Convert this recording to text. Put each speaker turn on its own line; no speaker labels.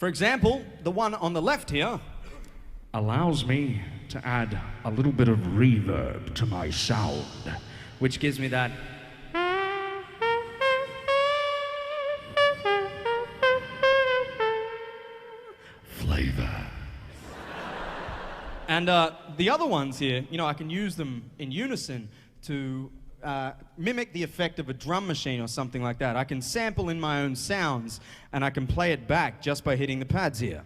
For example, the one on the left here
Allows me to add a little bit of reverb to my sound.
which gives me that.
Flavor.
And the other ones here, you know, I can use them in unison to mimic the effect of a drum machine or something like that. I can sample in my own sounds, and I can play it back just by hitting the pads here.